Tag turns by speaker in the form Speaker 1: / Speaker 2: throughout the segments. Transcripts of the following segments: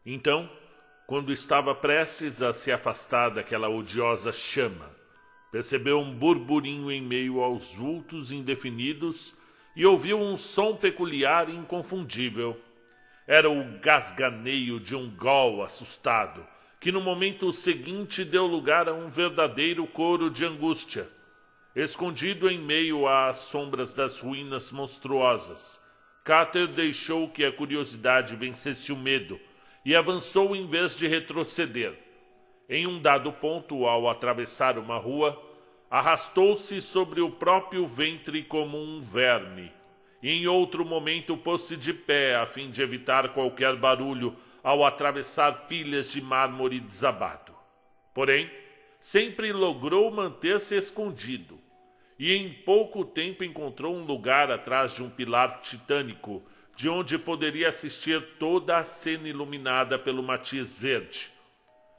Speaker 1: Então, quando estava prestes a se afastar daquela odiosa chama, percebeu um burburinho em meio aos vultos indefinidos e ouviu um som peculiar e inconfundível. Era o gasganeio de um gol assustado, que no momento seguinte deu lugar a um verdadeiro coro de angústia. Escondido em meio às sombras das ruínas monstruosas, Carter deixou que a curiosidade vencesse o medo e avançou em vez de retroceder. Em um dado ponto, ao atravessar uma rua, arrastou-se sobre o próprio ventre como um verme. E em outro momento pôs-se de pé a fim de evitar qualquer barulho ao atravessar pilhas de mármore desabado. Porém, sempre logrou manter-se escondido, e em pouco tempo encontrou um lugar atrás de um pilar titânico, de onde poderia assistir toda a cena iluminada pelo matiz verde.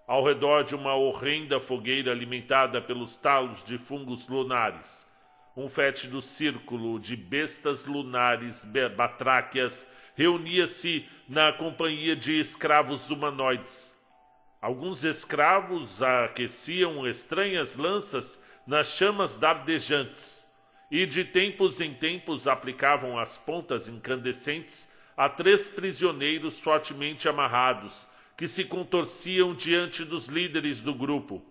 Speaker 1: Ao redor de uma horrenda fogueira alimentada pelos talos de fungos lunares, um fétido círculo de bestas lunares batráquias reunia-se na companhia de escravos humanoides. Alguns escravos aqueciam estranhas lanças nas chamas dardejantes e de tempos em tempos aplicavam as pontas incandescentes a 3 prisioneiros fortemente amarrados que se contorciam diante dos líderes do grupo.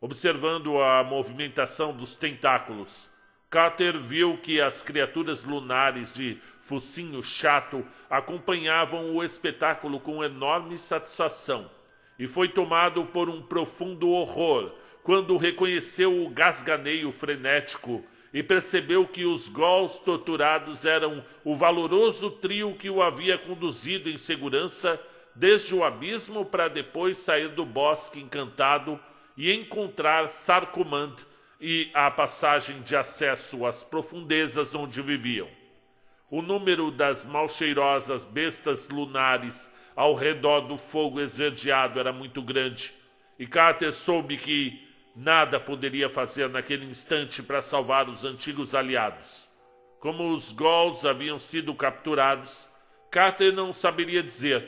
Speaker 1: Observando a movimentação dos tentáculos, Carter viu que as criaturas lunares de focinho chato acompanhavam o espetáculo com enorme satisfação e foi tomado por um profundo horror quando reconheceu o gasganeio frenético e percebeu que os ghouls torturados eram o valoroso trio que o havia conduzido em segurança desde o abismo para depois sair do bosque encantado e encontrar Sarcomand e a passagem de acesso às profundezas onde viviam. O número das mal-cheirosas bestas lunares ao redor do fogo esverdeado era muito grande, e Carter soube que nada poderia fazer naquele instante para salvar os antigos aliados. Como os ghouls haviam sido capturados, Carter não saberia dizer,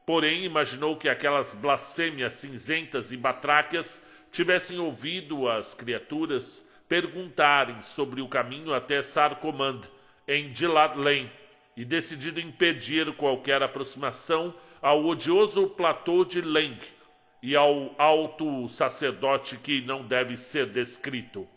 Speaker 1: porém imaginou que aquelas blasfêmias cinzentas e batráquias tivessem ouvido as criaturas perguntarem sobre o caminho até Sarcomand, em Gilad Lane, e decidido impedir qualquer aproximação ao odioso platô de Leng e ao alto sacerdote que não deve ser descrito.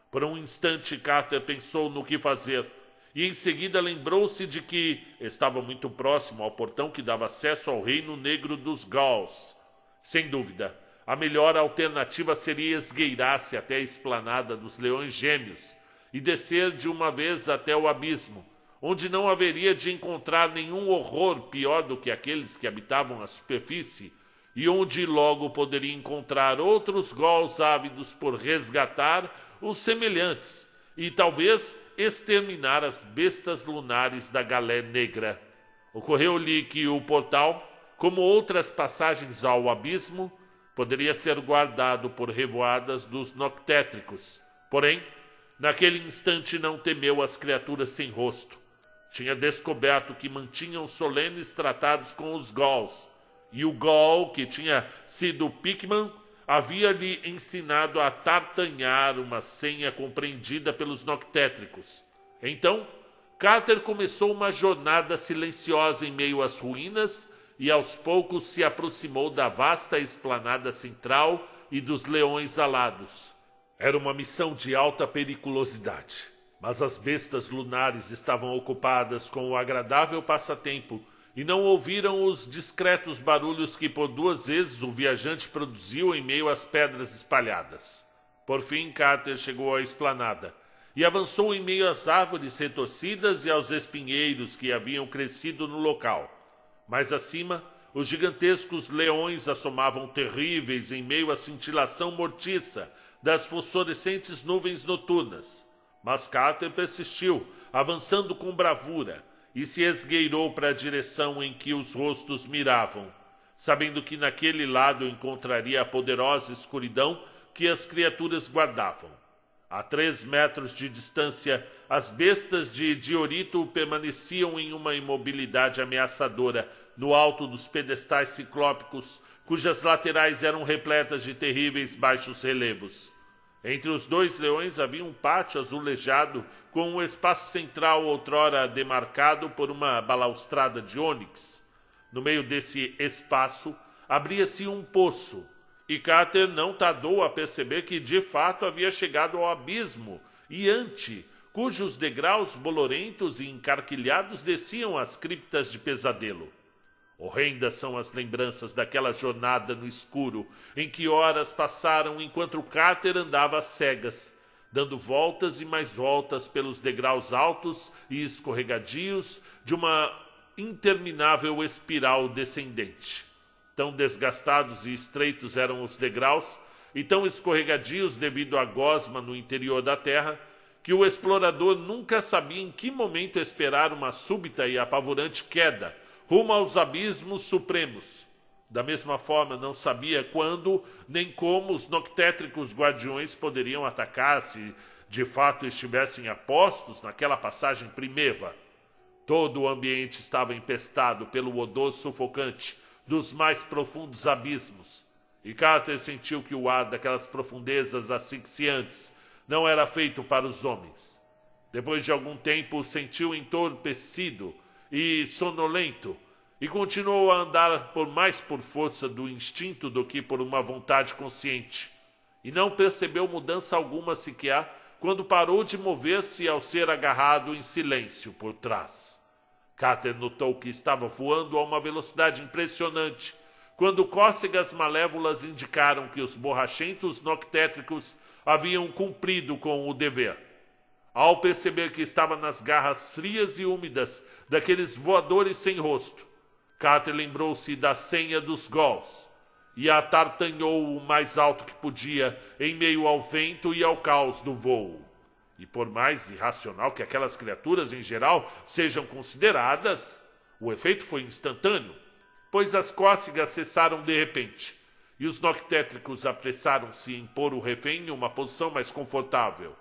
Speaker 1: Por um instante, Carter pensou no que fazer, e em seguida lembrou-se de que estava muito próximo ao portão que dava acesso ao reino negro dos Ghouls. Sem dúvida, a melhor alternativa seria esgueirar-se até a esplanada dos Leões Gêmeos e descer de uma vez até o abismo, onde não haveria de encontrar nenhum horror pior do que aqueles que habitavam a superfície e onde logo poderia encontrar outros ghouls ávidos por resgatar os semelhantes e talvez exterminar as bestas lunares da Galé Negra. Ocorreu-lhe que o portal, como outras passagens ao abismo, poderia ser guardado por revoadas dos noctétricos. Porém, naquele instante não temeu as criaturas sem rosto. Tinha descoberto que mantinham solenes tratados com os ghouls, e o ghoul, que tinha sido Pickman, havia-lhe ensinado a tartanhar uma senha compreendida pelos noctétricos. Então, Carter começou uma jornada silenciosa em meio às ruínas e aos poucos se aproximou da vasta esplanada central e dos leões alados. Era uma missão de alta periculosidade, mas as bestas lunares estavam ocupadas com o agradável passatempo e não ouviram os discretos barulhos que por 2 vezes o viajante produziu em meio às pedras espalhadas. Por fim, Carter chegou à esplanada e avançou em meio às árvores retorcidas e aos espinheiros que haviam crescido no local. Mais acima, os gigantescos leões assomavam terríveis em meio à cintilação mortiça das fosforescentes nuvens noturnas. Mas Carter persistiu, avançando com bravura, e se esgueirou para a direção em que os rostos miravam, sabendo que naquele lado encontraria a poderosa escuridão que as criaturas guardavam. A 3 metros de distância, as bestas de diorito permaneciam em uma imobilidade ameaçadora, no alto dos pedestais ciclópicos, cujas laterais eram repletas de terríveis baixos relevos. Entre os dois leões havia um pátio azulejado com um espaço central outrora demarcado por uma balaustrada de ônix. No meio desse espaço abria-se um poço, e Carter não tardou a perceber que de fato havia chegado ao abismo iante, cujos degraus bolorentos e encarquilhados desciam às criptas de Pesadelo. Horrendas são as lembranças daquela jornada no escuro, em que horas passaram enquanto Carter andava às cegas, dando voltas e mais voltas pelos degraus altos e escorregadios de uma interminável espiral descendente. Tão desgastados e estreitos eram os degraus, e tão escorregadios devido à gosma no interior da terra, que o explorador nunca sabia em que momento esperar uma súbita e apavorante queda, rumo aos abismos supremos. Da mesma forma, não sabia quando nem como os noctétricos guardiões poderiam atacar se de fato estivessem apostos naquela passagem primeva. Todo o ambiente estava empestado pelo odor sufocante dos mais profundos abismos, e Carter sentiu que o ar daquelas profundezas asfixiantes não era feito para os homens. Depois de algum tempo, o sentiu entorpecido e sonolento, e continuou a andar mais por força do instinto do que por uma vontade consciente, e não percebeu mudança alguma sequer quando parou de mover-se ao ser agarrado em silêncio por trás. Carter notou que estava voando a uma velocidade impressionante, quando cócegas malévolas indicaram que os borrachentos noctétricos haviam cumprido com o dever. Ao perceber que estava nas garras frias e úmidas daqueles voadores sem rosto, Carter lembrou-se da senha dos Gauls e a tartanhou o mais alto que podia em meio ao vento e ao caos do voo. E por mais irracional que aquelas criaturas em geral sejam consideradas, o efeito foi instantâneo, pois as cócegas cessaram de repente, e os noctétricos apressaram-se em pôr o refém em uma posição mais confortável.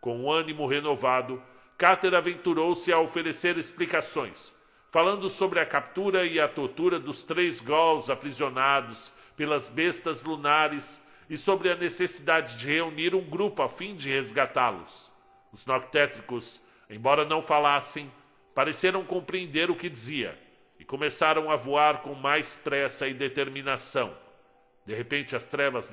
Speaker 1: Com o ânimo renovado, Carter aventurou-se a oferecer explicações, falando sobre a captura e a tortura dos 3 Gauls aprisionados pelas bestas lunares e sobre a necessidade de reunir um grupo a fim de resgatá-los. Os noctétricos, embora não falassem, pareceram compreender o que dizia e começaram a voar com mais pressa e determinação. De repente as trevas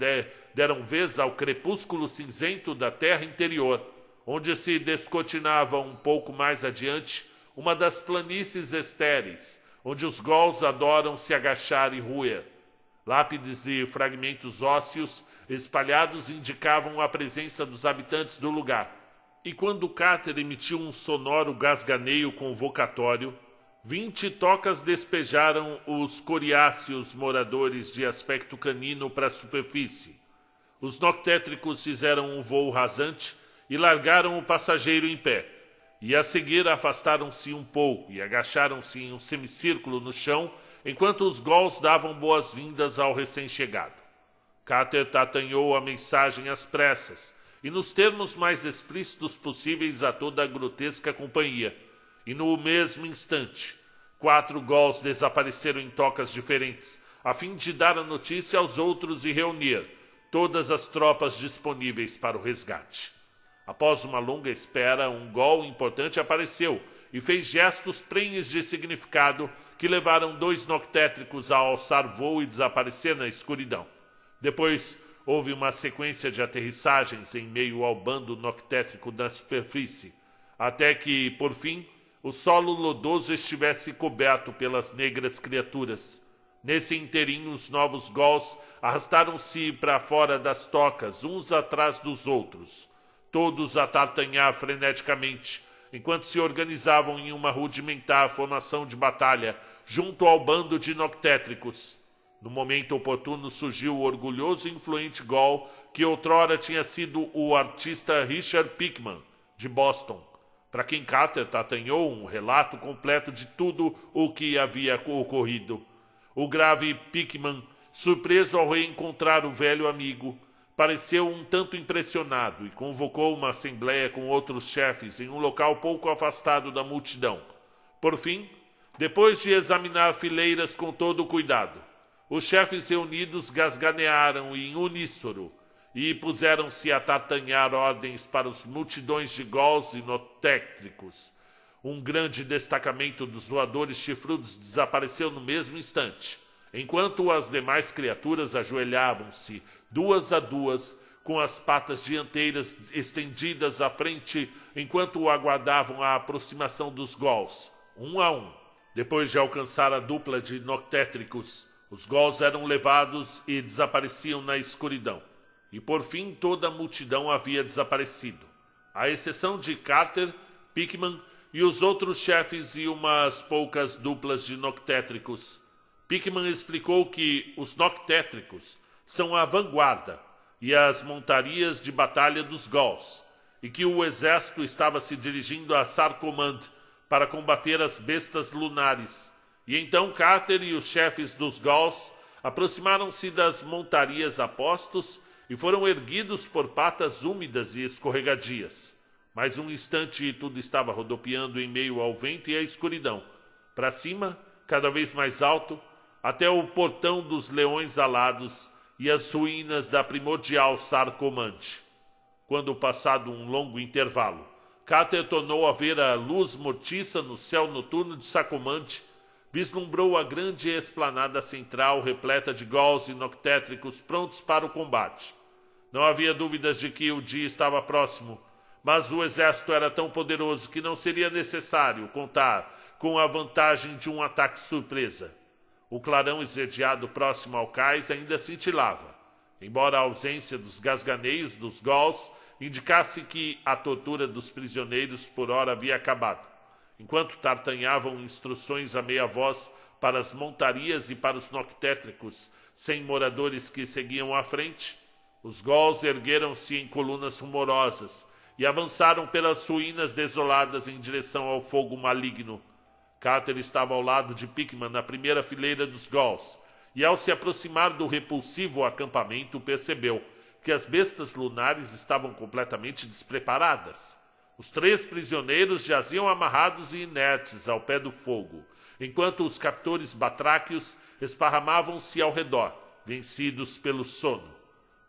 Speaker 1: deram vez ao crepúsculo cinzento da terra interior, onde se descortinava um pouco mais adiante uma das planícies estéreis, onde os Gauls adoram se agachar e roer. Lápides e fragmentos ósseos espalhados indicavam a presença dos habitantes do lugar. E quando Carter emitiu um sonoro gasganeio convocatório, 20 tocas despejaram os coriáceos moradores de aspecto canino para a superfície. Os noctétricos fizeram um voo rasante e largaram o passageiro em pé, e a seguir afastaram-se um pouco e agacharam-se em um semicírculo no chão, enquanto os Gauls davam boas-vindas ao recém-chegado. Carter tatanhou a mensagem às pressas, e nos termos mais explícitos possíveis a toda a grotesca companhia, e no mesmo instante, 4 Gauls desapareceram em tocas diferentes, a fim de dar a notícia aos outros e reunir todas as tropas disponíveis para o resgate. Após uma longa espera, um Gaul importante apareceu e fez gestos prenhes de significado que levaram 2 noctétricos a alçar voo e desaparecer na escuridão. Depois houve uma sequência de aterrissagens em meio ao bando noctétrico na superfície, até que, por fim, o solo lodoso estivesse coberto pelas negras criaturas. Nesse inteirinho, os novos Gauls arrastaram-se para fora das tocas, uns atrás dos outros, todos a tartanhar freneticamente, enquanto se organizavam em uma rudimentar formação de batalha junto ao bando de noctétricos. No momento oportuno surgiu o orgulhoso e influente Gaul que outrora tinha sido o artista Richard Pickman, de Boston, para quem Carter tatanhou um relato completo de tudo o que havia ocorrido. O grave Pickman, surpreso ao reencontrar o velho amigo, pareceu um tanto impressionado e convocou uma assembleia com outros chefes em um local pouco afastado da multidão. Por fim, Depois de examinar fileiras com todo o cuidado, os chefes reunidos gasganearam em uníssono e puseram-se a tartanhar ordens para os multidões de Gauls e Noctétricos. Um grande destacamento dos voadores chifrudos desapareceu no mesmo instante, enquanto as demais criaturas ajoelhavam-se, duas a duas, com as patas dianteiras estendidas à frente, enquanto aguardavam a aproximação dos Gauls, um a um. Depois de alcançar a dupla de Noctétricos, os Gauls eram levados e desapareciam na escuridão. E por fim toda a multidão havia desaparecido, à exceção de Carter, Pickman e os outros chefes e umas poucas duplas de Noctétricos. Pickman explicou que os Noctétricos são a vanguarda e as montarias de batalha dos Gauls, e que o exército estava se dirigindo a Sarcomand para combater as bestas lunares. E então Carter e os chefes dos Gauls aproximaram-se das montarias apostos e foram erguidos por patas úmidas e escorregadias. Mais um instante e tudo estava rodopiando em meio ao vento e à escuridão. Para cima, cada vez mais alto, até o portão dos leões alados e as ruínas da primordial Sarcomante. Quando, passado um longo intervalo, Carter tornou a ver a luz mortiça no céu noturno de Sarcomante, vislumbrou a grande esplanada central repleta de Gauls e Noctétricos prontos para o combate. Não havia dúvidas de que o dia estava próximo, mas o exército era tão poderoso que não seria necessário contar com a vantagem de um ataque surpresa. O clarão esverdeado próximo ao cais ainda cintilava, embora a ausência dos gasganeios dos Gauls indicasse que a tortura dos prisioneiros por hora havia acabado. Enquanto tartanhavam instruções a meia voz para as montarias e para os Noctétricos, sem moradores que seguiam à frente, os Gauls ergueram-se em colunas rumorosas e avançaram pelas ruínas desoladas em direção ao fogo maligno. Carter estava ao lado de Pickman na primeira fileira dos Gauls, e ao se aproximar do repulsivo acampamento percebeu que as bestas lunares estavam completamente despreparadas. Os 3 prisioneiros jaziam amarrados e inertes ao pé do fogo, enquanto os captores batráquios esparramavam-se ao redor, vencidos pelo sono.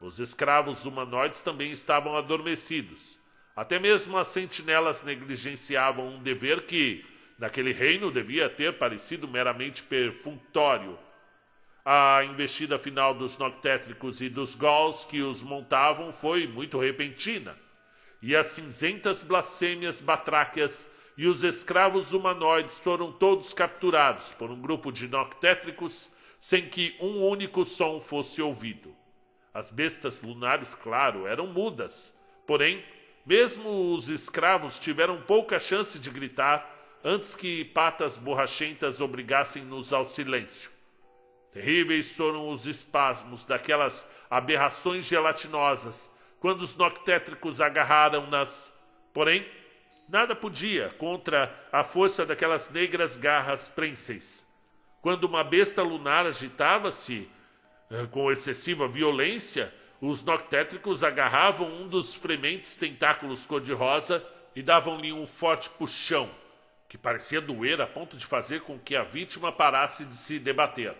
Speaker 1: Os escravos humanoides também estavam adormecidos. Até mesmo as sentinelas negligenciavam um dever que, naquele reino, devia ter parecido meramente perfunctório. A investida final dos Noctétricos e dos Gauls que os montavam foi muito repentina, e as cinzentas blasfêmias batráquias e os escravos humanoides foram todos capturados por um grupo de Noctétricos sem que um único som fosse ouvido. As bestas lunares, claro, eram mudas, porém, mesmo os escravos tiveram pouca chance de gritar antes que patas borrachentas obrigassem-nos ao silêncio. Terríveis foram os espasmos daquelas aberrações gelatinosas quando os Noctétricos agarraram-nas. Porém, nada podia contra a força daquelas negras garras prênseis. Quando uma besta lunar agitava-se com excessiva violência, os Noctétricos agarravam um dos frementes tentáculos cor-de-rosa e davam-lhe um forte puxão, que parecia doer a ponto de fazer com que a vítima parasse de se debater.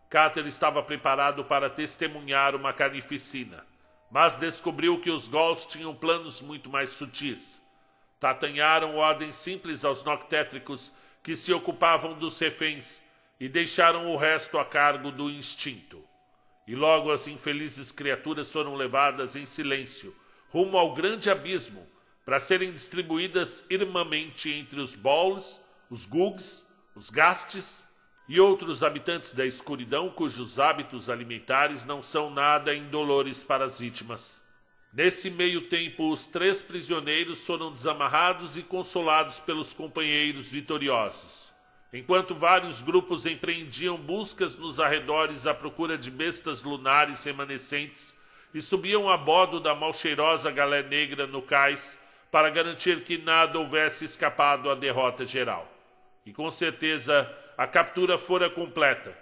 Speaker 1: Carter estava preparado para testemunhar uma carnificina, mas descobriu que os Gauls tinham planos muito mais sutis. Tatanharam ordens simples aos Noctétricos que se ocupavam dos reféns e deixaram o resto a cargo do instinto. E logo as infelizes criaturas foram levadas em silêncio rumo ao grande abismo para serem distribuídas irmamente entre os Bauls, os Gugs, os Gastes e outros habitantes da escuridão cujos hábitos alimentares não são nada indolores para as vítimas. Nesse meio tempo, os 3 prisioneiros foram desamarrados e consolados pelos companheiros vitoriosos, enquanto vários grupos empreendiam buscas nos arredores à procura de bestas lunares remanescentes e subiam a bordo da mal-cheirosa galé negra no cais para garantir que nada houvesse escapado à derrota geral. E com certeza a captura fora completa,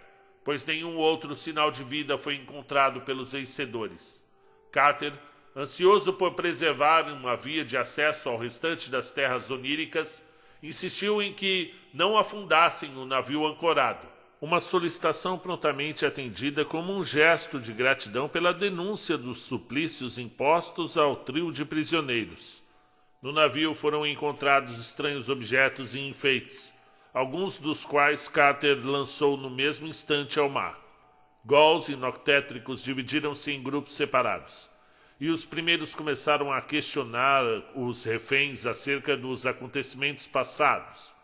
Speaker 1: pois nenhum outro sinal de vida foi encontrado pelos vencedores. Carter, ansioso por preservar uma via de acesso ao restante das terras oníricas, insistiu em que não afundassem o navio ancorado. Uma solicitação prontamente atendida como um gesto de gratidão pela denúncia dos suplícios impostos ao trio de prisioneiros. No navio foram encontrados estranhos objetos e enfeites, alguns dos quais Carter lançou no mesmo instante ao mar. Ghouls e noctétricos dividiram-se em grupos separados, e os primeiros começaram a questionar os reféns acerca dos acontecimentos passados.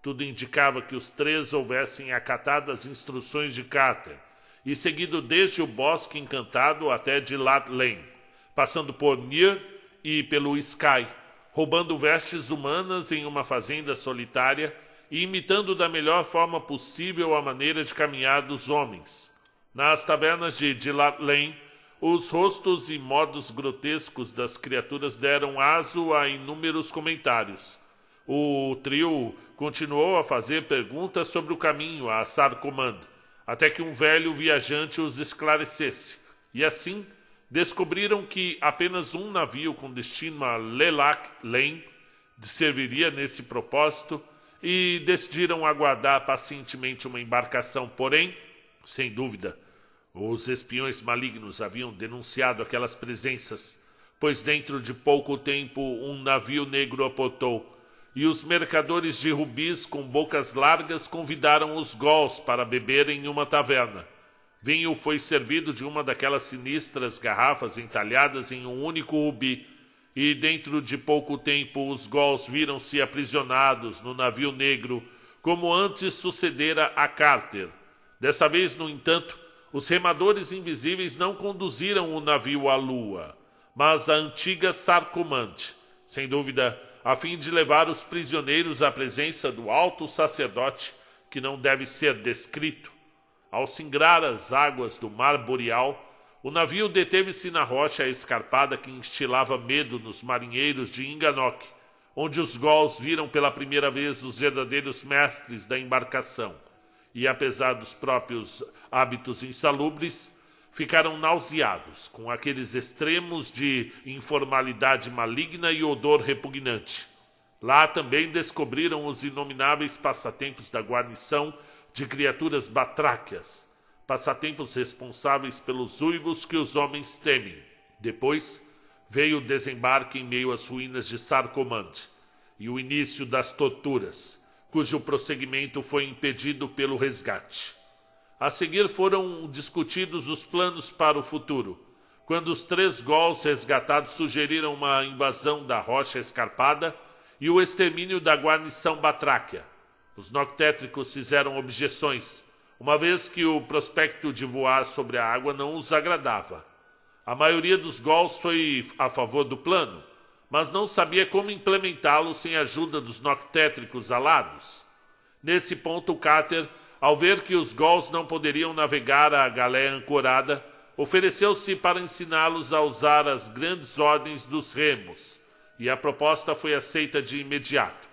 Speaker 1: Tudo indicava que os três houvessem acatado as instruções de Carter e seguido desde o Bosque Encantado até de Lat Lane, passando por Nir e pelo Sky, roubando vestes humanas em uma fazenda solitária e imitando da melhor forma possível a maneira de caminhar dos homens. Nas tavernas de Lat Lane, os rostos e modos grotescos das criaturas deram aso a inúmeros comentários. O trio continuou a fazer perguntas sobre o caminho a Sarkomand, até que um velho viajante os esclarecesse, e assim descobriram que apenas um navio com destino a Lelac Lane serviria nesse propósito e decidiram aguardar pacientemente uma embarcação. Porém, sem dúvida, os espiões malignos haviam denunciado aquelas presenças, pois dentro de pouco tempo um navio negro aportou, e os mercadores de rubis com bocas largas convidaram os Ghouls para beber em uma taverna. Vinho foi servido de uma daquelas sinistras garrafas entalhadas em um único rubi, e dentro de pouco tempo os Ghouls viram-se aprisionados no navio negro, como antes sucedera a Carter. Dessa vez, no entanto, os remadores invisíveis não conduziram o navio à lua, mas a antiga Sarkomand, sem dúvida, a fim de levar os prisioneiros à presença do alto sacerdote, que não deve ser descrito. Ao singrar as águas do mar boreal, o navio deteve-se na rocha escarpada que instilava medo nos marinheiros de Inganok, onde os Ghouls viram pela primeira vez os verdadeiros mestres da embarcação, e apesar dos próprios hábitos insalubres, ficaram nauseados com aqueles extremos de informalidade maligna e odor repugnante. Lá também descobriram os inomináveis passatempos da guarnição de criaturas batráquias, passatempos responsáveis pelos uivos que os homens temem. Depois veio o desembarque em meio às ruínas de Sarkomand e o início das torturas, cujo prosseguimento foi impedido pelo resgate. A seguir foram discutidos os planos para o futuro, quando os três Ghouls resgatados sugeriram uma invasão da rocha escarpada e o extermínio da guarnição batráquia. Os noctétricos fizeram objeções, uma vez que o prospecto de voar sobre a água não os agradava. A maioria dos Ghouls foi a favor do plano, mas não sabia como implementá-lo sem a ajuda dos noctétricos alados. Nesse ponto, Carter, ao ver que os Ghouls não poderiam navegar a galé ancorada, ofereceu-se para ensiná-los a usar as grandes ordens dos remos, e a proposta foi aceita de imediato.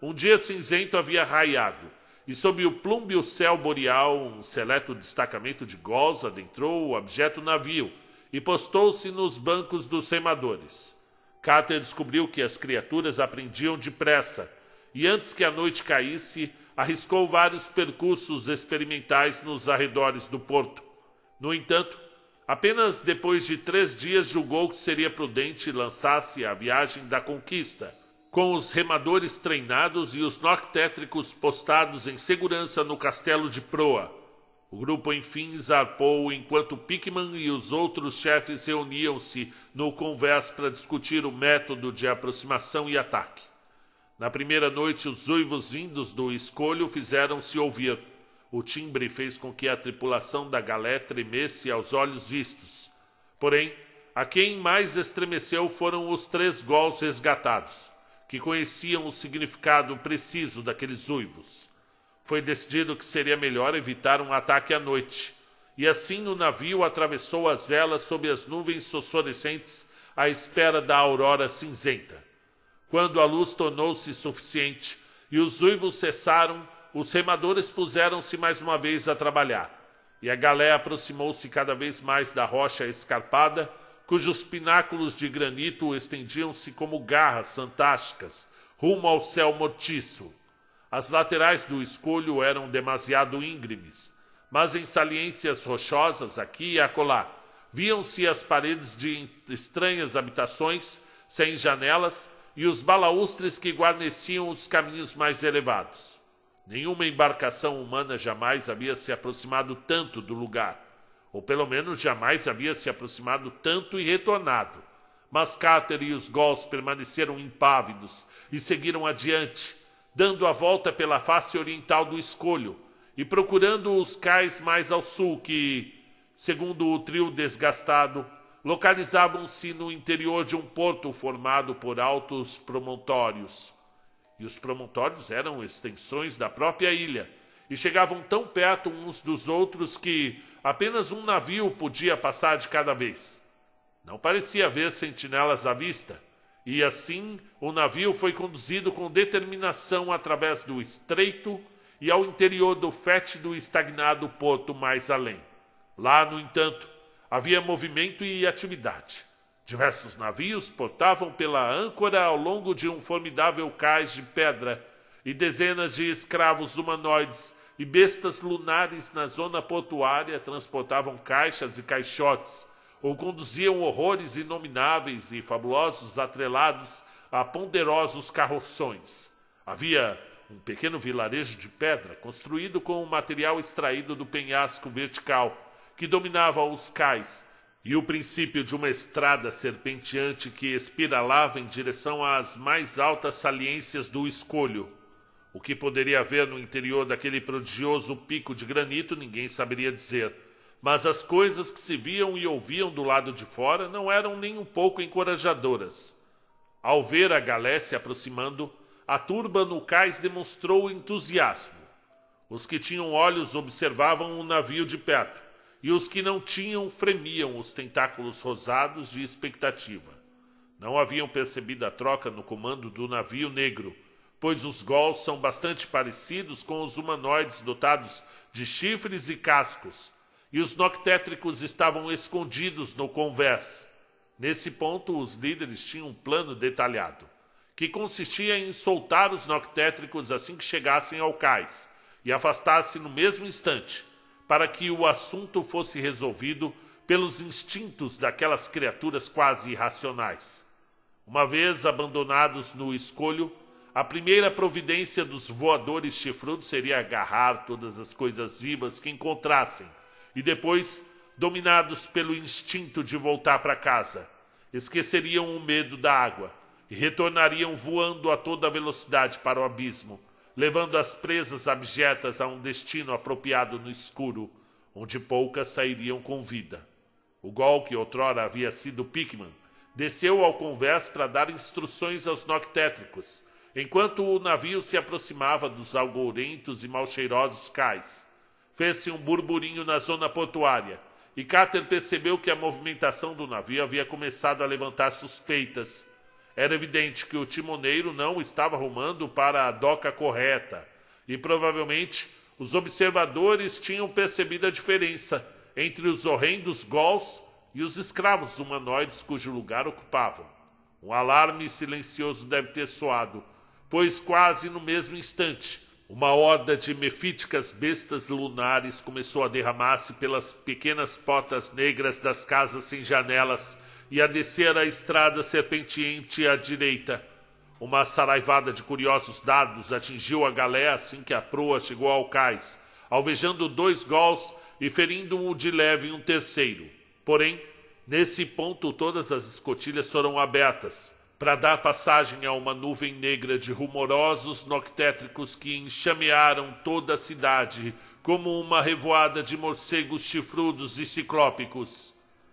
Speaker 1: Um dia cinzento havia raiado, e sob o plúmbeo céu boreal, um seleto destacamento de Ghouls adentrou o abjeto navio e postou-se nos bancos dos remadores. Carter descobriu que as criaturas aprendiam depressa, e antes que a noite caísse, arriscou vários percursos experimentais nos arredores do porto. No entanto, apenas depois de 3 dias julgou que seria prudente lançar-se à viagem da conquista, com os remadores treinados e os noctétricos postados em segurança no castelo de proa. O grupo enfim zarpou enquanto Pickman e os outros chefes reuniam-se no convés para discutir o método de aproximação e ataque. Na primeira noite, os uivos vindos do escolho fizeram-se ouvir. O timbre fez com que a tripulação da galé tremesse aos olhos vistos. Porém, a quem mais estremeceu foram os 3 Ghouls resgatados, que conheciam o significado preciso daqueles uivos. Foi decidido que seria melhor evitar um ataque à noite, e assim o navio atravessou as velas sob as nuvens fosforescentes à espera da aurora cinzenta. Quando a luz tornou-se suficiente e os uivos cessaram, os remadores puseram-se mais uma vez a trabalhar, e a galé aproximou-se cada vez mais da rocha escarpada, cujos pináculos de granito estendiam-se como garras fantásticas rumo ao céu mortiço. As laterais do escolho eram demasiado íngremes, mas em saliências rochosas aqui e acolá viam-se as paredes de estranhas habitações sem janelas e os balaústres que guarneciam os caminhos mais elevados. Nenhuma embarcação humana jamais havia se aproximado tanto do lugar, ou pelo menos jamais havia se aproximado tanto e retornado. Mas Carter e os Gauls permaneceram impávidos e seguiram adiante, dando a volta pela face oriental do escolho e procurando os cais mais ao sul que, segundo o trio desgastado, localizavam-se no interior de um porto formado por altos promontórios. E os promontórios eram extensões da própria ilha e chegavam tão perto uns dos outros que apenas um navio podia passar de cada vez. Não parecia haver sentinelas à vista, e assim o navio foi conduzido com determinação através do estreito e ao interior do fétido e estagnado porto mais além. Lá, no entanto, havia movimento e atividade. Diversos navios portavam pela âncora ao longo de um formidável cais de pedra, e dezenas de escravos humanoides e bestas lunares na zona portuária transportavam caixas e caixotes, ou conduziam horrores inomináveis e fabulosos atrelados a ponderosos carroções. Havia um pequeno vilarejo de pedra construído com um material extraído do penhasco vertical que dominava os cais e o princípio de uma estrada serpenteante que espiralava em direção às mais altas saliências do escolho. O que poderia haver no interior daquele prodigioso pico de granito ninguém saberia dizer, mas as coisas que se viam e ouviam do lado de fora não eram nem um pouco encorajadoras. Ao ver a galé se aproximando, a turba no cais demonstrou entusiasmo. Os que tinham olhos observavam o navio de perto, e os que não tinham fremiam os tentáculos rosados de expectativa. Não haviam percebido a troca no comando do navio negro, pois os Gauls são bastante parecidos com os humanoides dotados de chifres e cascos, e os noctétricos estavam escondidos no convés. Nesse ponto, os líderes tinham um plano detalhado, que consistia em soltar os noctétricos assim que chegassem ao cais e afastar-se no mesmo instante, para que o assunto fosse resolvido pelos instintos daquelas criaturas quase irracionais. Uma vez abandonados no escolho, a primeira providência dos voadores chifrudos seria agarrar todas as coisas vivas que encontrassem, e depois, dominados pelo instinto de voltar para casa, esqueceriam o medo da água e retornariam voando a toda velocidade para o abismo, levando as presas abjetas a um destino apropriado no escuro, onde poucas sairiam com vida. O Gaul, que outrora havia sido Pickman, desceu ao convés para dar instruções aos noctétricos, enquanto o navio se aproximava dos algourentos e mal-cheirosos cais. Fez-se um burburinho na zona portuária, e Carter percebeu que a movimentação do navio havia começado a levantar suspeitas. Era evidente que o timoneiro não estava rumando para a doca correta, e provavelmente os observadores tinham percebido a diferença entre os horrendos Gauls e os escravos humanoides cujo lugar ocupavam. Um alarme silencioso deve ter soado, pois quase no mesmo instante, uma horda de mefíticas bestas lunares começou a derramar-se pelas pequenas portas negras das casas sem janelas e a descer a estrada serpenteante à direita. Uma saraivada de curiosos dardos atingiu a galé assim que a proa chegou ao cais, alvejando 2 Gauls e ferindo de leve um terceiro. Porém, nesse ponto todas as escotilhas foram abertas, para dar passagem a uma nuvem negra de rumorosos noctétricos que enxamearam toda a cidade como uma revoada de morcegos chifrudos e ciclópicos.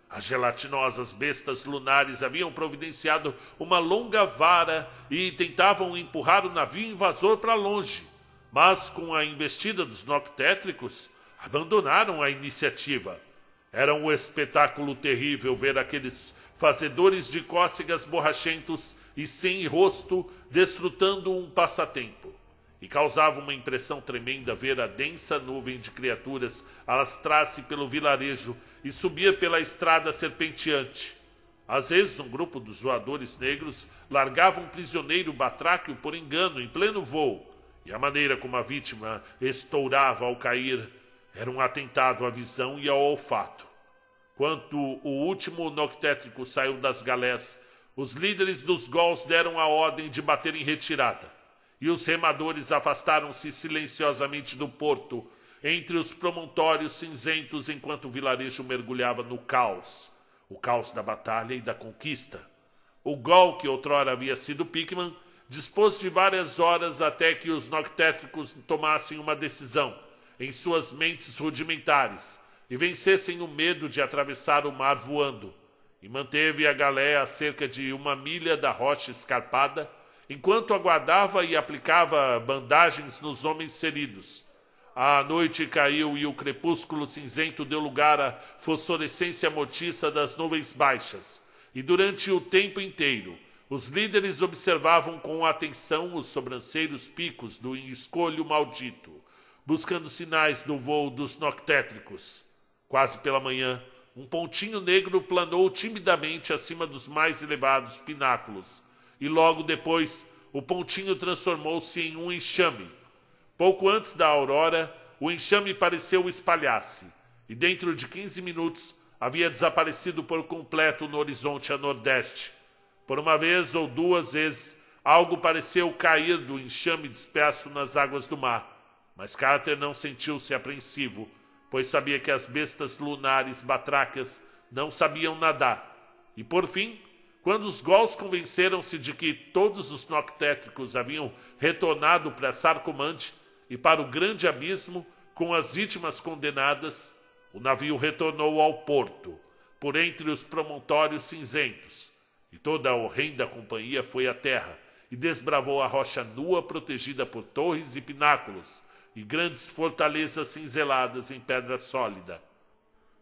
Speaker 1: As gelatinosas bestas lunares haviam providenciado uma longa vara e tentavam empurrar o navio invasor para longe, mas com a investida dos noctétricos abandonaram a iniciativa. Era um espetáculo terrível ver aqueles fazedores de cócegas borrachentos e sem rosto desfrutando um passatempo. E causava uma impressão tremenda ver a densa nuvem de criaturas alastrar-se pelo vilarejo e subir pela estrada serpenteante. Às vezes um grupo dos voadores negros largava um prisioneiro batráquio por engano em pleno voo, e a maneira como a vítima estourava ao cair era um atentado à visão e ao olfato. Quando o último noctétrico saiu das galés, os líderes dos Gauls deram a ordem de bater em retirada, e os remadores afastaram-se silenciosamente do porto, entre os promontórios cinzentos, enquanto o vilarejo mergulhava no caos, o caos da batalha e da conquista. O Gaul, que outrora havia sido Pickman, dispôs de várias horas até que os noctétricos tomassem uma decisão em suas mentes rudimentares e vencessem o medo de atravessar o mar voando, e manteve a galé a cerca de 1 milha da rocha escarpada, enquanto aguardava e aplicava bandagens nos homens feridos. A noite caiu e o crepúsculo cinzento deu lugar à fosforescência mortiça das nuvens baixas, e durante o tempo inteiro os líderes observavam com atenção os sobranceiros picos do escolho maldito, buscando sinais do voo dos noctétricos. Quase pela manhã, um pontinho negro planou timidamente acima dos mais elevados pináculos, e logo depois o pontinho transformou-se em um enxame. Pouco antes da aurora, o enxame pareceu espalhar-se, e dentro de 15 minutos havia desaparecido por completo no horizonte a nordeste. Por uma vez ou duas vezes, algo pareceu cair do enxame disperso nas águas do mar, mas Carter não sentiu-se apreensivo, pois sabia que as bestas lunares batracas não sabiam nadar. E por fim, quando os Gauls convenceram-se de que todos os noctétricos haviam retornado para Sarcomante e para o grande abismo com as vítimas condenadas, o navio retornou ao porto, por entre os promontórios cinzentos, e toda a horrenda companhia foi à terra e desbravou a rocha nua protegida por torres e pináculos e grandes fortalezas cinzeladas em pedra sólida.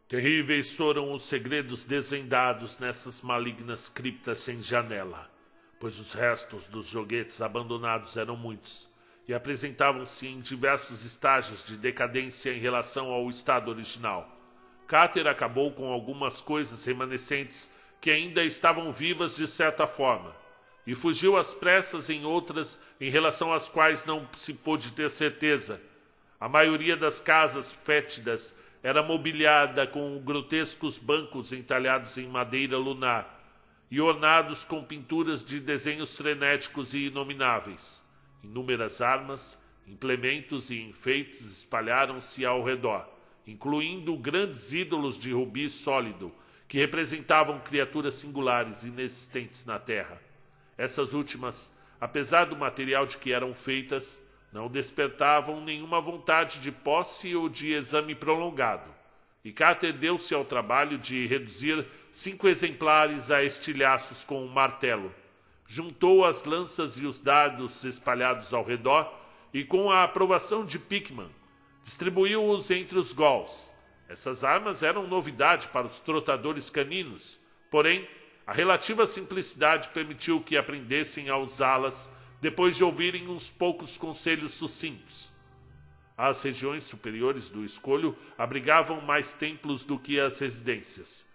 Speaker 1: Terríveis foram os segredos desvendados nessas malignas criptas sem janela, pois os restos dos joguetes abandonados eram muitos e apresentavam-se em diversos estágios de decadência em relação ao estado original. Carter acabou com algumas coisas remanescentes que ainda estavam vivas de certa forma, e fugiu às pressas em outras em relação às quais não se pôde ter certeza. A maioria das casas fétidas era mobiliada com grotescos bancos entalhados em madeira lunar e ornados com pinturas de desenhos frenéticos e inomináveis. Inúmeras armas, implementos e enfeites espalharam-se ao redor, incluindo grandes ídolos de rubi sólido, que representavam criaturas singulares inexistentes na Terra. Essas últimas, apesar do material de que eram feitas, não despertavam nenhuma vontade de posse ou de exame prolongado, e Carter deu-se ao trabalho de reduzir 5 exemplares a estilhaços com um martelo. Juntou as lanças e os dardos espalhados ao redor e, com a aprovação de Pickman, distribuiu-os entre os Gauls. Essas armas eram novidade para os trotadores caninos, porém, a relativa simplicidade permitiu que aprendessem a usá-las depois de ouvirem uns poucos conselhos sucintos. As regiões superiores do escolho abrigavam mais templos do que as residências,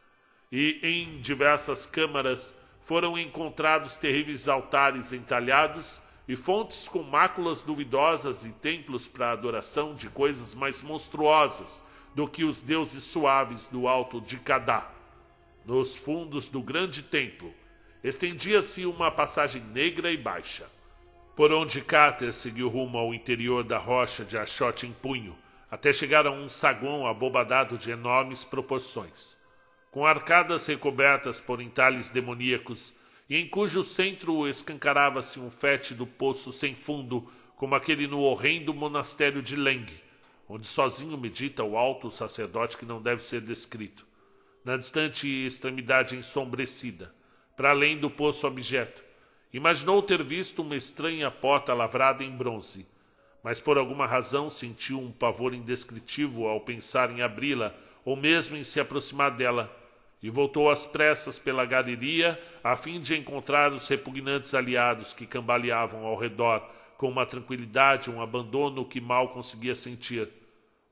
Speaker 1: e em diversas câmaras foram encontrados terríveis altares entalhados e fontes com máculas duvidosas e templos para a adoração de coisas mais monstruosas do que os deuses suaves do alto de Kadá. Nos fundos do grande templo estendia-se uma passagem negra e baixa, por onde Carter seguiu rumo ao interior da rocha de achote em punho, até chegar a um saguão abobadado de enormes proporções, com arcadas recobertas por entalhes demoníacos, e em cujo centro escancarava-se um fétido poço sem fundo, como aquele no horrendo monastério de Leng, onde sozinho medita o alto sacerdote que não deve ser descrito. Na distante extremidade ensombrecida, para além do poço objeto, imaginou ter visto uma estranha porta lavrada em bronze, mas por alguma razão sentiu um pavor indescritível ao pensar em abri-la ou mesmo em se aproximar dela, e voltou às pressas pela galeria a fim de encontrar os repugnantes aliados que cambaleavam ao redor com uma tranquilidade e um abandono que mal conseguia sentir.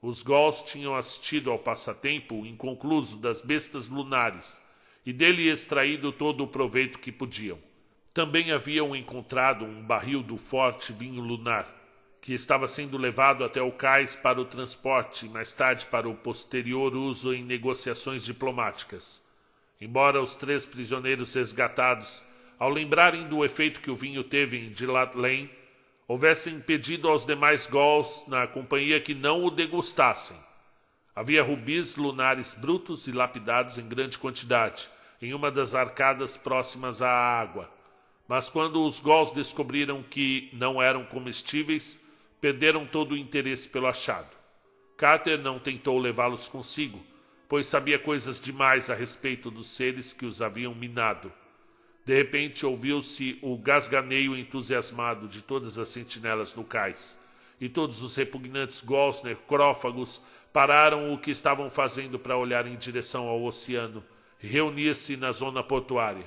Speaker 1: Os Gauls tinham assistido ao passatempo inconcluso das bestas lunares e dele extraído todo o proveito que podiam. Também haviam encontrado um barril do forte vinho lunar, que estava sendo levado até o cais para o transporte e mais tarde para o posterior uso em negociações diplomáticas. Embora os 3 prisioneiros resgatados, ao lembrarem do efeito que o vinho teve em Gillard Lane, houvessem pedido aos demais Gauls na companhia que não o degustassem. Havia rubis lunares brutos e lapidados em grande quantidade, em uma das arcadas próximas à água. Mas quando os Gauls descobriram que não eram comestíveis, perderam todo o interesse pelo achado. Carter não tentou levá-los consigo, pois sabia coisas demais a respeito dos seres que os haviam minado. De repente ouviu-se o gasganeio entusiasmado de todas as sentinelas no cais, e todos os repugnantes Gauls necrófagos pararam o que estavam fazendo para olhar em direção ao oceano e reunir-se na zona portuária.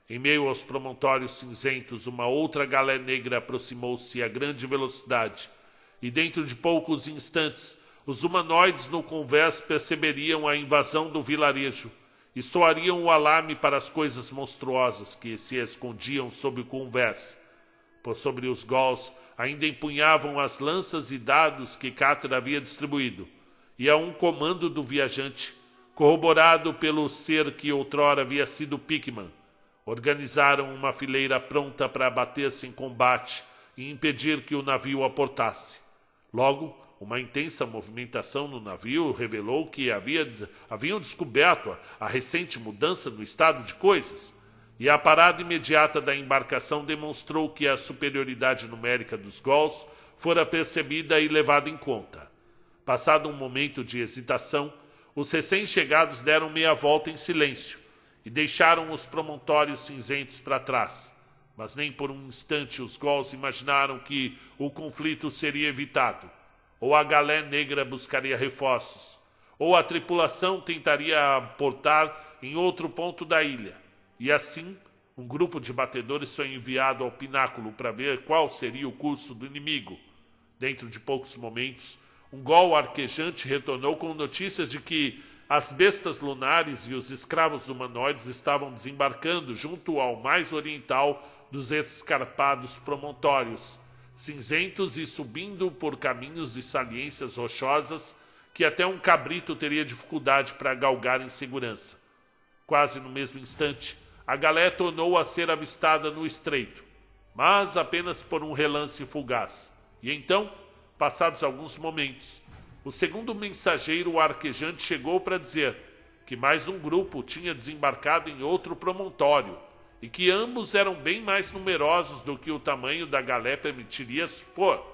Speaker 1: Em meio aos promontórios cinzentos, uma outra galé negra aproximou-se a grande velocidade, e dentro de poucos instantes, os humanoides no convés perceberiam a invasão do vilarejo e soariam o alarme para as coisas monstruosas que se escondiam sob o convés. Por sobre os Gauls ainda empunhavam as lanças e dardos que Carter havia distribuído, e a um comando do viajante, corroborado pelo ser que outrora havia sido Pickman, organizaram uma fileira pronta para abater-se em combate e impedir que o navio aportasse. Logo, uma intensa movimentação no navio revelou que haviam descoberto a recente mudança no estado de coisas, e a parada imediata da embarcação demonstrou que a superioridade numérica dos Gauls fora percebida e levada em conta. Passado um momento de hesitação, os recém-chegados deram meia volta em silêncio e deixaram os promontórios cinzentos para trás. Mas nem por um instante os Gauls imaginaram que o conflito seria evitado, ou a galé negra buscaria reforços, ou a tripulação tentaria aportar em outro ponto da ilha. E assim, um grupo de batedores foi enviado ao pináculo para ver qual seria o curso do inimigo. Dentro de poucos momentos, um Gaul arquejante retornou com notícias de que as bestas lunares e os escravos humanoides estavam desembarcando junto ao mais oriental dos escarpados promontórios, cinzentos e subindo por caminhos e saliências rochosas que até um cabrito teria dificuldade para galgar em segurança. Quase no mesmo instante, a galé tornou a ser avistada no estreito, mas apenas por um relance fugaz. E então, passados alguns momentos, o segundo mensageiro arquejante chegou para dizer que mais um grupo tinha desembarcado em outro promontório e que ambos eram bem mais numerosos do que o tamanho da galé permitiria supor.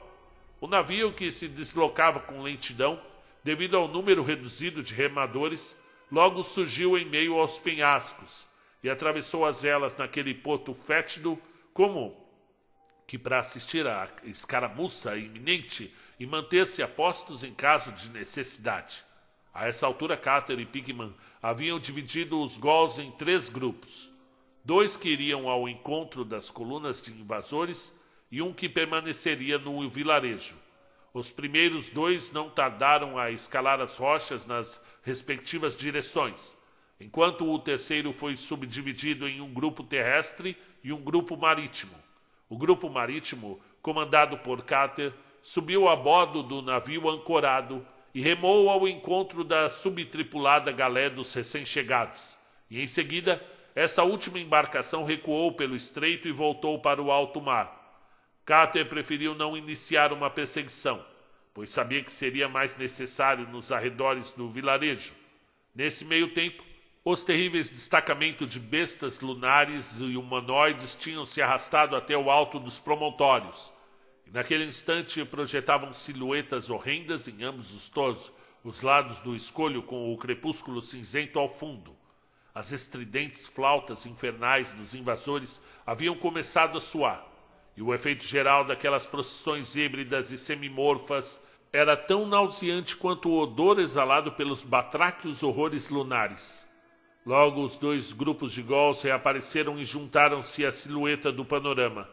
Speaker 1: O navio, que se deslocava com lentidão devido ao número reduzido de remadores, logo surgiu em meio aos penhascos e atravessou as velas naquele porto fétido como que para assistir à escaramuça iminente e manter-se a postos em caso de necessidade. A essa altura, Carter e Pickman haviam dividido os Gauls em 3 grupos. 2 que iriam ao encontro das colunas de invasores e um que permaneceria no vilarejo. Os primeiros 2 não tardaram a escalar as rochas nas respectivas direções, enquanto o terceiro foi subdividido em um grupo terrestre e um grupo marítimo. O grupo marítimo, comandado por Carter, subiu a bordo do navio ancorado e remou ao encontro da subtripulada galé dos recém-chegados. E em seguida, essa última embarcação recuou pelo estreito e voltou para o alto mar. Carter preferiu não iniciar uma perseguição, pois sabia que seria mais necessário nos arredores do vilarejo. Nesse meio tempo, os terríveis destacamentos de bestas lunares e humanoides tinham se arrastado até o alto dos promontórios. E naquele instante projetavam silhuetas horrendas em ambos os lados do escolho, com o crepúsculo cinzento ao fundo. As estridentes flautas infernais dos invasores haviam começado a soar, e o efeito geral daquelas procissões híbridas e semimorfas era tão nauseante quanto o odor exalado pelos batráquios horrores lunares. Logo, os 2 grupos de Gauls reapareceram e juntaram-se à silhueta do panorama.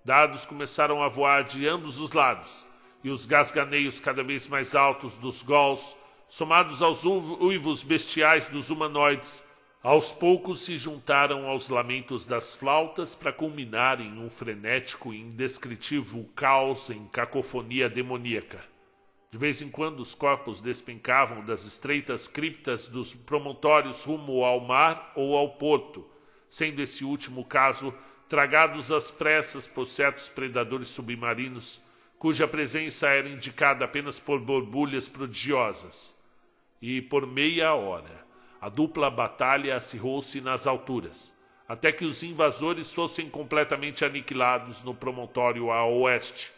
Speaker 1: Dardos começaram a voar de ambos os lados, e os gasganeios cada vez mais altos dos Gauls, somados aos uivos bestiais dos humanoides, Aos poucos se juntaram aos lamentos das flautas para culminar em um frenético e indescritível caos em cacofonia demoníaca. De vez em quando os corpos despencavam das estreitas criptas dos promontórios rumo ao mar ou ao porto, sendo esse último caso tragados às pressas por certos predadores submarinos, cuja presença era indicada apenas por borbulhas prodigiosas. E por meia hora, a dupla batalha acirrou-se nas alturas, até que os invasores fossem completamente aniquilados no promontório a oeste.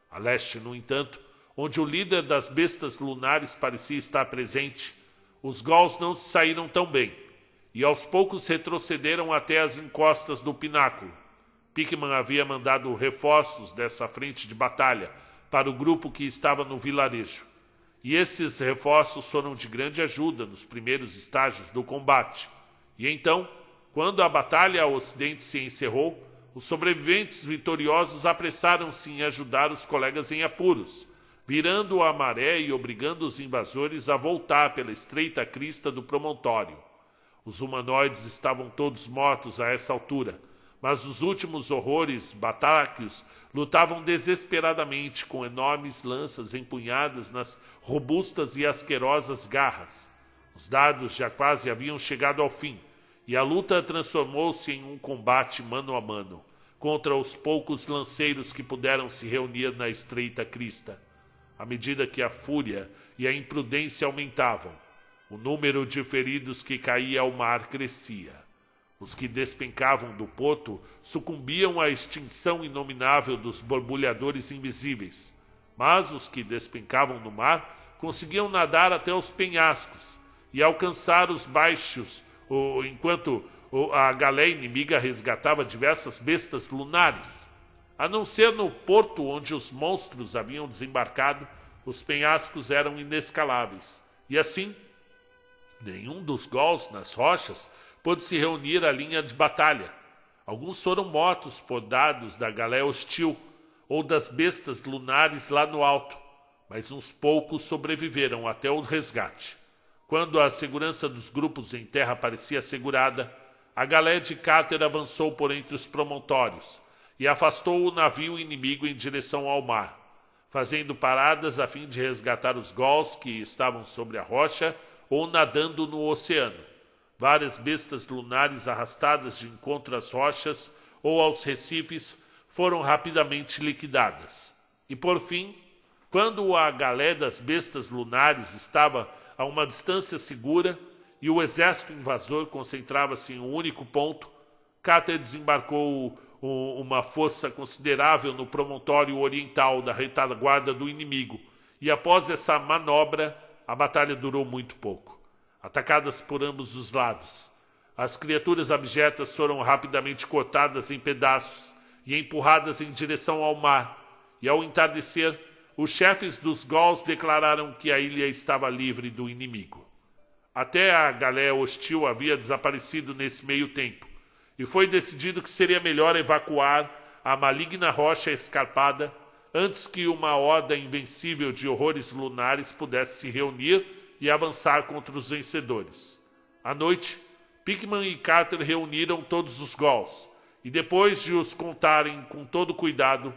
Speaker 1: A leste, no entanto, onde o líder das bestas lunares parecia estar presente, os Gauls não se saíram tão bem, e aos poucos retrocederam até as encostas do pináculo. Pickman havia mandado reforços dessa frente de batalha para o grupo que estava no vilarejo, e esses reforços foram de grande ajuda nos primeiros estágios do combate. E então, quando a batalha ao ocidente se encerrou, os sobreviventes vitoriosos apressaram-se em ajudar os colegas em apuros, virando a maré e obrigando os invasores a voltar pela estreita crista do promontório. Os humanoides estavam todos mortos a essa altura, mas os últimos horrores batáquios lutavam desesperadamente com enormes lanças empunhadas nas robustas e asquerosas garras. Os dardos já quase haviam chegado ao fim, e a luta transformou-se em um combate mano a mano, contra os poucos lanceiros que puderam se reunir na estreita crista. À medida que a fúria e a imprudência aumentavam, o número de feridos que caía ao mar crescia. Os que despencavam do porto sucumbiam à extinção inominável dos borbulhadores invisíveis, mas os que despencavam no mar conseguiam nadar até os penhascos e alcançar os baixos, enquanto a galé inimiga resgatava diversas bestas lunares. A não ser no porto onde os monstros haviam desembarcado, os penhascos eram inescaláveis, e assim nenhum dos Gauls nas rochas pôde se reunir à linha de batalha. Alguns foram mortos por dardos da galé hostil ou das bestas lunares lá no alto, mas uns poucos sobreviveram até o resgate. Quando a segurança dos grupos em terra parecia assegurada, a galé de Carter avançou por entre os promontórios e afastou o navio inimigo em direção ao mar, fazendo paradas a fim de resgatar os Gauls que estavam sobre a rocha ou nadando no oceano. Várias bestas lunares arrastadas de encontro às rochas ou aos recifes foram rapidamente liquidadas. E por fim, quando a galé das bestas lunares estava a uma distância segura e o exército invasor concentrava-se em um único ponto, Carter desembarcou uma força considerável no promontório oriental da retaguarda do inimigo, e após essa manobra, a batalha durou muito pouco. Atacadas por ambos os lados, as criaturas abjetas foram rapidamente cortadas em pedaços e empurradas em direção ao mar, e ao entardecer, os chefes dos Gauls declararam que a ilha estava livre do inimigo. Até a galé hostil havia desaparecido nesse meio tempo, e foi decidido que seria melhor evacuar a maligna rocha escarpada antes que uma horda invencível de horrores lunares pudesse se reunir e avançar contra os vencedores. À noite, Pickman e Carter reuniram todos os Gauls, e depois de os contarem com todo cuidado,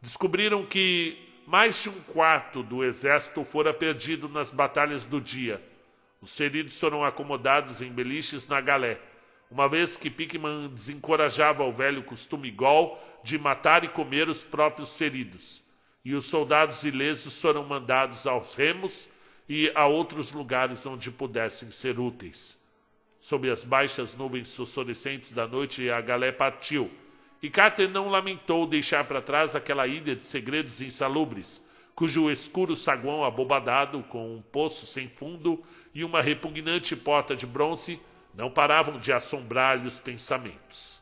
Speaker 1: descobriram que mais de um quarto do exército fora perdido nas batalhas do dia. Os feridos foram acomodados em beliches na galé, uma vez que Pickman desencorajava o velho costume Gaul de matar e comer os próprios feridos, e os soldados ilesos foram mandados aos remos e a outros lugares onde pudessem ser úteis. Sob as baixas nuvens fosforescentes da noite, a galé partiu, e Carter não lamentou deixar para trás aquela ilha de segredos insalubres, cujo escuro saguão abobadado, com um poço sem fundo e uma repugnante porta de bronze, não paravam de assombrar-lhe os pensamentos.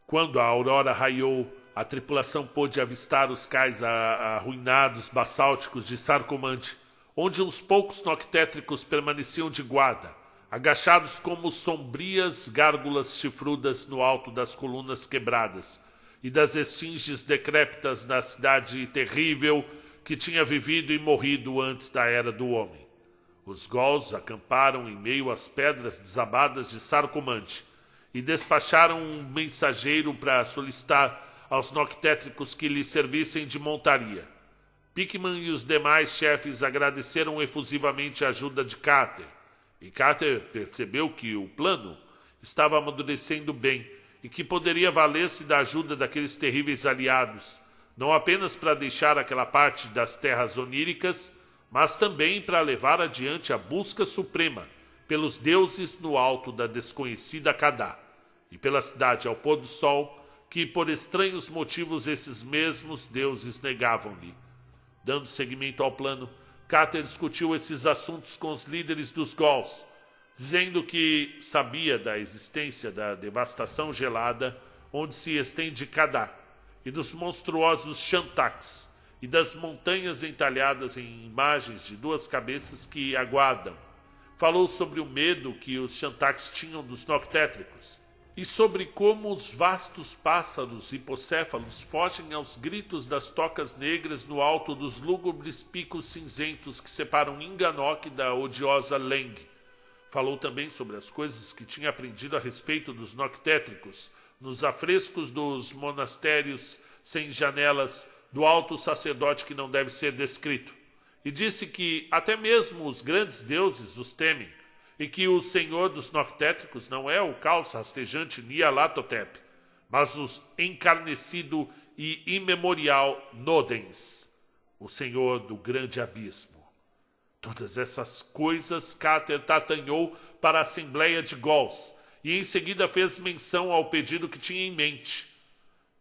Speaker 1: Quando a aurora raiou, a tripulação pôde avistar os cais arruinados basálticos de Sarcomante, onde uns poucos noctétricos permaneciam de guarda, agachados como sombrias gárgulas chifrudas no alto das colunas quebradas e das esfinges decrépitas da cidade terrível que tinha vivido e morrido antes da Era do Homem. Os Gols acamparam em meio às pedras desabadas de Sarcomante e despacharam um mensageiro para solicitar aos Noctétricos que lhe servissem de montaria. Pickman e os demais chefes agradeceram efusivamente a ajuda de Carter, e Carter percebeu que o plano estava amadurecendo bem e que poderia valer-se da ajuda daqueles terríveis aliados, não apenas para deixar aquela parte das terras oníricas, mas também para levar adiante a busca suprema pelos deuses no alto da desconhecida Kadá, e pela cidade ao pôr do sol, que por estranhos motivos esses mesmos deuses negavam-lhe. Dando seguimento ao plano, Carter discutiu esses assuntos com os líderes dos Gols, dizendo que sabia da existência da devastação gelada onde se estende Kadá, e dos monstruosos Shantax, e das montanhas entalhadas em imagens de duas cabeças que aguardam. Falou sobre o medo que os Shantax tinham dos Noctétricos, e sobre como os vastos pássaros hipocéfalos fogem aos gritos das tocas negras no alto dos lúgubres picos cinzentos que separam Inganok da odiosa Leng. Falou também sobre as coisas que tinha aprendido a respeito dos Noctétricos nos afrescos dos monastérios sem janelas do alto sacerdote que não deve ser descrito. E disse que até mesmo os grandes deuses os temem, e que o senhor dos Noctétricos não é o caos rastejante Nyarlathotep, mas o encarnecido e imemorial Nodens, o senhor do grande abismo. Todas essas coisas Carter tatanhou para a Assembleia de Gols, e em seguida fez menção ao pedido que tinha em mente,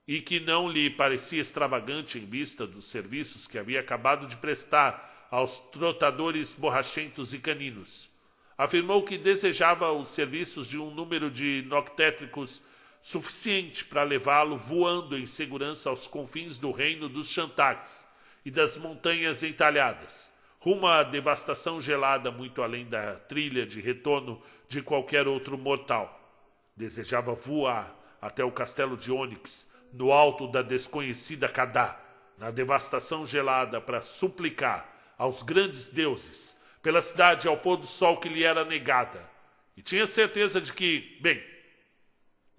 Speaker 1: e que não lhe parecia extravagante em vista dos serviços que havia acabado de prestar aos trotadores borrachentos e caninos. Afirmou que desejava os serviços de um número de Noctétricos suficiente para levá-lo voando em segurança aos confins do reino dos Shantax e das montanhas entalhadas, rumo à devastação gelada muito além da trilha de retorno de qualquer outro mortal. Desejava voar até o castelo de Ônix, no alto da desconhecida Kadá, na devastação gelada, para suplicar aos grandes deuses pela cidade ao pôr do sol que lhe era negada. E tinha certeza de que, bem,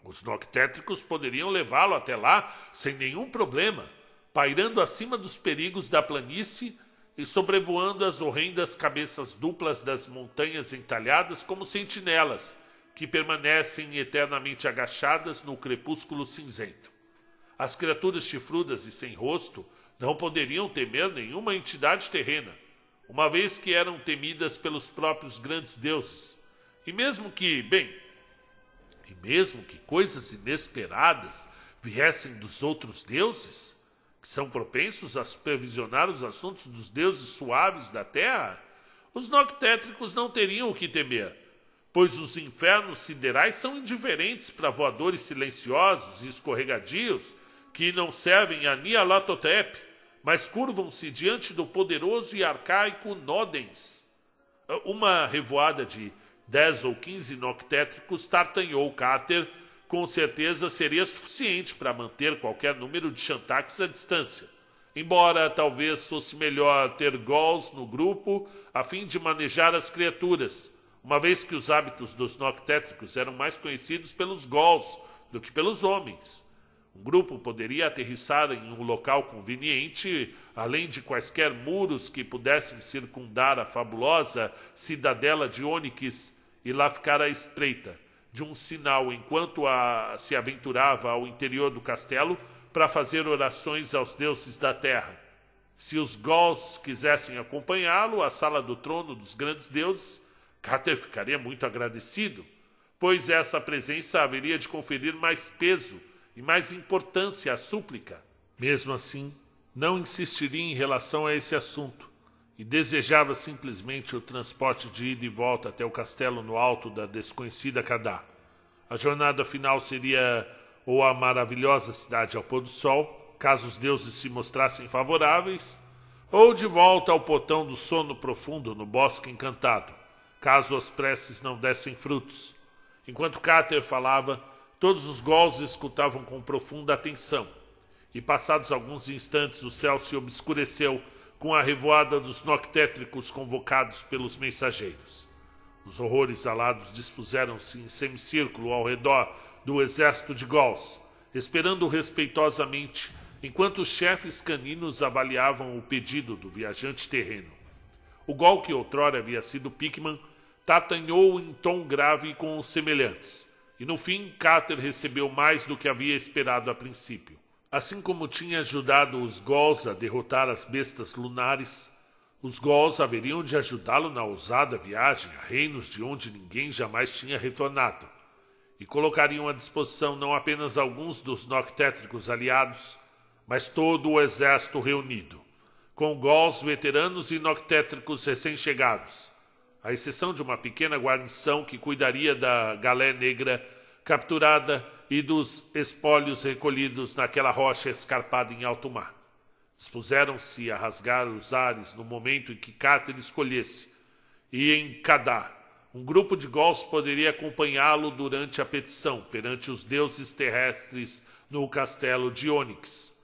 Speaker 1: os Noctétricos poderiam levá-lo até lá sem nenhum problema, pairando acima dos perigos da planície e sobrevoando as horrendas cabeças duplas das montanhas entalhadas como sentinelas que permanecem eternamente agachadas no crepúsculo cinzento. As criaturas chifrudas e sem rosto não poderiam temer nenhuma entidade terrena, uma vez que eram temidas pelos próprios grandes deuses. E mesmo que coisas inesperadas viessem dos outros deuses, que são propensos a supervisionar os assuntos dos deuses suaves da terra, os Noctétricos não teriam o que temer, pois os infernos siderais são indiferentes para voadores silenciosos e escorregadios que não servem a Nyarlathotep, mas curvam-se diante do poderoso e arcaico Nodens. Uma revoada de 10 ou 15 Noctétricos tartanhou Carter, com certeza seria suficiente para manter qualquer número de Shantax à distância, embora talvez fosse melhor ter Gols no grupo a fim de manejar as criaturas, uma vez que os hábitos dos Noctétricos eram mais conhecidos pelos Gols do que pelos homens. Um grupo poderia aterrissar em um local conveniente, além de quaisquer muros que pudessem circundar a fabulosa cidadela de Ônix, e lá ficar à espreita de um sinal enquanto se aventurava ao interior do castelo para fazer orações aos deuses da terra. Se os Gols quisessem acompanhá-lo à sala do trono dos grandes deuses, Carter ficaria muito agradecido, pois essa presença haveria de conferir mais peso e mais importância à súplica. Mesmo assim, não insistiria em relação a esse assunto e desejava simplesmente o transporte de ida e volta até o castelo no alto da desconhecida Kadá. A jornada final seria ou a maravilhosa cidade ao pôr do sol, caso os deuses se mostrassem favoráveis, ou de volta ao portão do sono profundo no bosque encantado, caso as preces não dessem frutos. Enquanto Carter falava, todos os Gols escutavam com profunda atenção, e passados alguns instantes o céu se obscureceu com a revoada dos noctétricos convocados pelos mensageiros. Os horrores alados dispuseram-se em semicírculo ao redor do exército de Gauls, esperando respeitosamente enquanto os chefes caninos avaliavam o pedido do viajante terreno. O Gaul, que outrora havia sido Pickman, tatanhou em tom grave com os semelhantes, e no fim Cater recebeu mais do que havia esperado a princípio. Assim como tinha ajudado os Gauls a derrotar as bestas lunares, os Gauls haveriam de ajudá-lo na ousada viagem a reinos de onde ninguém jamais tinha retornado, e colocariam à disposição não apenas alguns dos noctétricos aliados, mas todo o exército reunido, com Gauls veteranos e noctétricos recém-chegados, à exceção de uma pequena guarnição que cuidaria da galé negra capturada e dos espólios recolhidos naquela rocha escarpada em alto mar. Dispuseram-se a rasgar os ares no momento em que Cater escolhesse, e em Cadá, um grupo de Gauls poderia acompanhá-lo durante a petição perante os deuses terrestres no castelo de Ônix.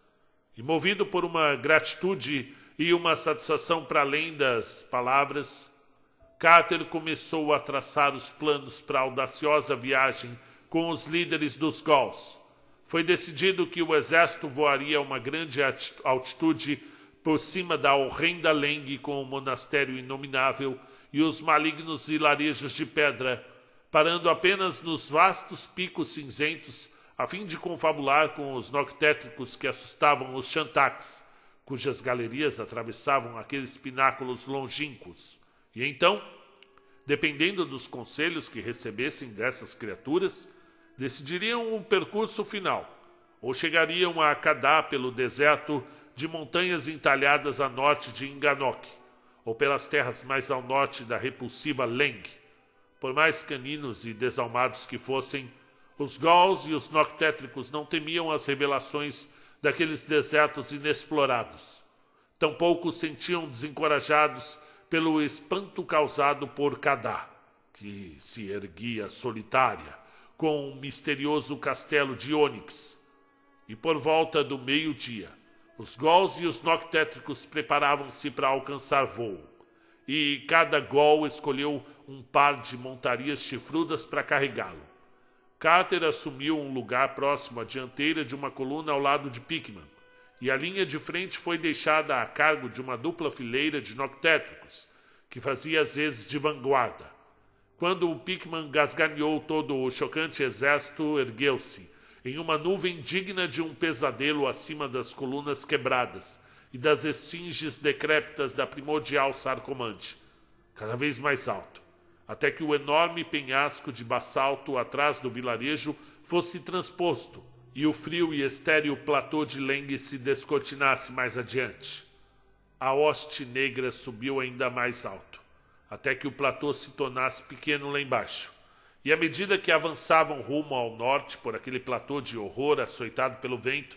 Speaker 1: E movido por uma gratitude e uma satisfação para além das palavras, Cater começou a traçar os planos para a audaciosa viagem com os líderes dos Gauls. Foi decidido que o exército voaria a uma grande altitude por cima da horrenda Leng com o monastério inominável e os malignos vilarejos de pedra, parando apenas nos vastos picos cinzentos a fim de confabular com os noctétricos que assustavam os Shantax, cujas galerias atravessavam aqueles pináculos longínquos. E então, dependendo dos conselhos que recebessem dessas criaturas, decidiriam o percurso final, ou chegariam a Cadá pelo deserto de montanhas entalhadas a norte de Inganok, ou pelas terras mais ao norte da repulsiva Leng. Por mais caninos e desalmados que fossem, os Gauls e os noctétricos não temiam as revelações daqueles desertos inexplorados. Tampouco sentiam desencorajados pelo espanto causado por Cadá, que se erguia solitária, com o misterioso castelo de Ônix. E por volta do meio-dia, os Gauls e os noctétricos preparavam-se para alcançar voo, e cada Gaul escolheu um par de montarias chifrudas para carregá-lo. Cater assumiu um lugar próximo à dianteira de uma coluna ao lado de Pickman, e a linha de frente foi deixada a cargo de uma dupla fileira de noctétricos, que fazia às vezes de vanguarda. Quando o Pickman gasganeou, todo o chocante exército ergueu-se, em uma nuvem digna de um pesadelo acima das colunas quebradas e das esfinges decrépitas da primordial Sarcomante, cada vez mais alto, até que o enorme penhasco de basalto atrás do vilarejo fosse transposto e o frio e estéril platô de Leng se descortinasse mais adiante. A hoste negra subiu ainda mais alto, até que o platô se tornasse pequeno lá embaixo, e à medida que avançavam rumo ao norte por aquele platô de horror açoitado pelo vento,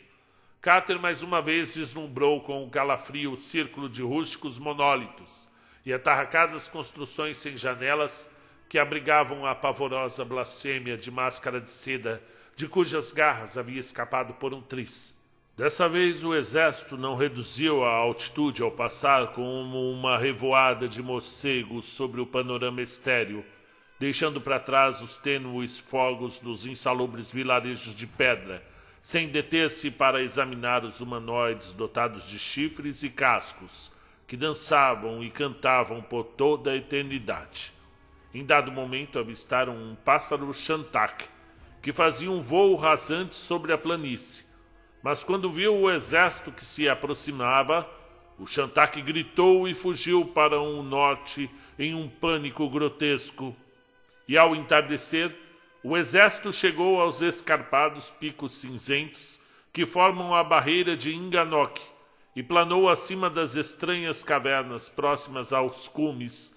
Speaker 1: Cater mais uma vez vislumbrou com o calafrio o círculo de rústicos monólitos e atarracadas construções sem janelas que abrigavam a pavorosa blasfêmia de máscara de seda de cujas garras havia escapado por um tris. Dessa vez o exército não reduziu a altitude ao passar como uma revoada de morcegos sobre o panorama estéril, deixando para trás os tênues fogos dos insalubres vilarejos de pedra, sem deter-se para examinar os humanoides dotados de chifres e cascos, que dançavam e cantavam por toda a eternidade. Em dado momento avistaram um pássaro Shantak, que fazia um voo rasante sobre a planície. Mas quando viu o exército que se aproximava, o Shantak gritou e fugiu para o norte em um pânico grotesco. E ao entardecer, o exército chegou aos escarpados picos cinzentos que formam a barreira de Inganok e planou acima das estranhas cavernas próximas aos cumes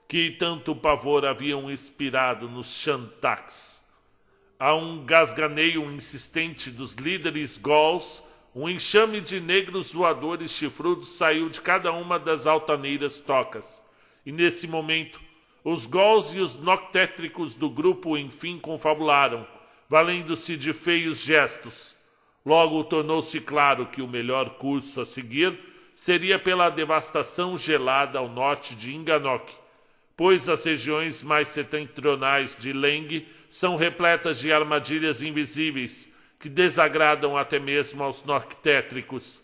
Speaker 1: que tanto pavor haviam inspirado nos Shantaks. A um gasganeio insistente dos líderes Gauls, um enxame de negros voadores chifrudos saiu de cada uma das altaneiras tocas, e nesse momento os Gauls e os noctétricos do grupo enfim confabularam, valendo-se de feios gestos. Logo tornou-se claro que o melhor curso a seguir seria pela devastação gelada ao norte de Inganok, pois as regiões mais setentrionais de Leng são repletas de armadilhas invisíveis que desagradam até mesmo aos Norctétricos.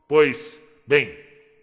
Speaker 1: Pois, bem,